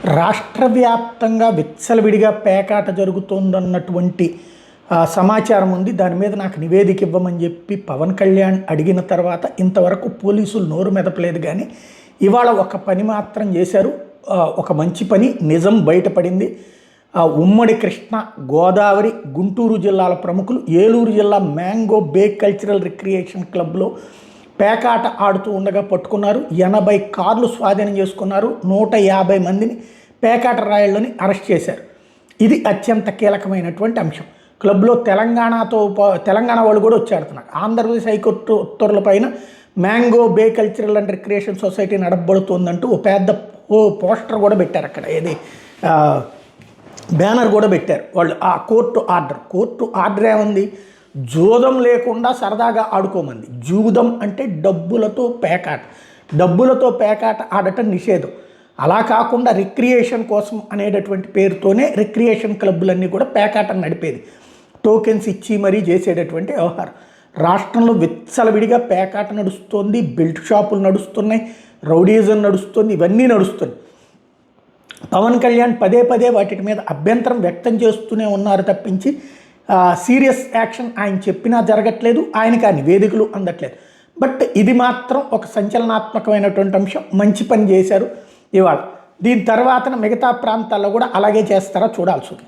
రాష్ట్ర వ్యాప్తంగా విచ్చలవిడిగా పేకాట జరుగుతోందన్నటువంటి సమాచారం ఉంది. దాని మీద నాకు నివేదిక ఇవ్వమని చెప్పి పవన్ కళ్యాణ్ అడిగిన తర్వాత ఇంతవరకు పోలీసులు నోరు మెదపలేదు. కానీ ఇవాళ ఒక పని మాత్రం చేశారు. ఒక మంచి పని, నిజం బయటపడింది. ఉమ్మడి కృష్ణ, గోదావరి, గుంటూరు జిల్లాల ప్రముఖులు ఏలూరు జిల్లా మ్యాంగో బే కల్చరల్ రిక్రియేషన్ క్లబ్లో పేకాట ఆడుతూ ఉండగా పట్టుకున్నారు. 80 కార్లు స్వాధీనం చేసుకున్నారు. 150 మందిని పేకాట రాయల్లోని అరెస్ట్ చేశారు. ఇది అత్యంత కీలకమైనటువంటి అంశం. క్లబ్లో తెలంగాణ వాళ్ళు కూడా వచ్చి ఆడుతున్నారు. ఆంధ్రప్రదేశ్ హైకోర్టు ఉత్తర్వులపైన mango bay cultural and recreation society నడపబడుతుందంటూ ఓ పెద్ద పోస్టర్ కూడా పెట్టారు. అక్కడ ఏది బ్యానర్ కూడా పెట్టారు వాళ్ళు. ఆ కోర్టు ఆర్డర్ ఏముంది? జూదం లేకుండా సరదాగా ఆడుకోమంది. జూదం అంటే డబ్బులతో పేకాట ఆడటం నిషేధం. అలా కాకుండా రిక్రియేషన్ కోసం అనేటటువంటి పేరుతోనే రిక్రియేషన్ క్లబ్బులన్నీ కూడా పేకాటను నడిపేది. టోకెన్స్ ఇచ్చి మరీ చేసేటటువంటి వ్యవహారం. రాష్ట్రంలో విచ్చలవిడిగా పేకాట నడుస్తుంది, బెల్ట్ షాపులు నడుస్తున్నాయి, రౌడీజం నడుస్తుంది, ఇవన్నీ నడుస్తున్నాయి. పవన్ కళ్యాణ్ పదే వాటి మీద అభ్యంతరం వ్యక్తం చేస్తూనే ఉన్నారు తప్పించి సీరియస్ యాక్షన్ ఆయన చెప్పినా జరగట్లేదు. ఆయనకి ఆ నివేదికలు అందట్లేదు. బట్ ఇది మాత్రం ఒక సంచలనాత్మకమైనటువంటి అంశం. మంచి పని చేశారు ఇవాళ. దీని తర్వాత మిగతా ప్రాంతాల్లో కూడా అలాగే చేస్తారా చూడాల్సి ఉంది.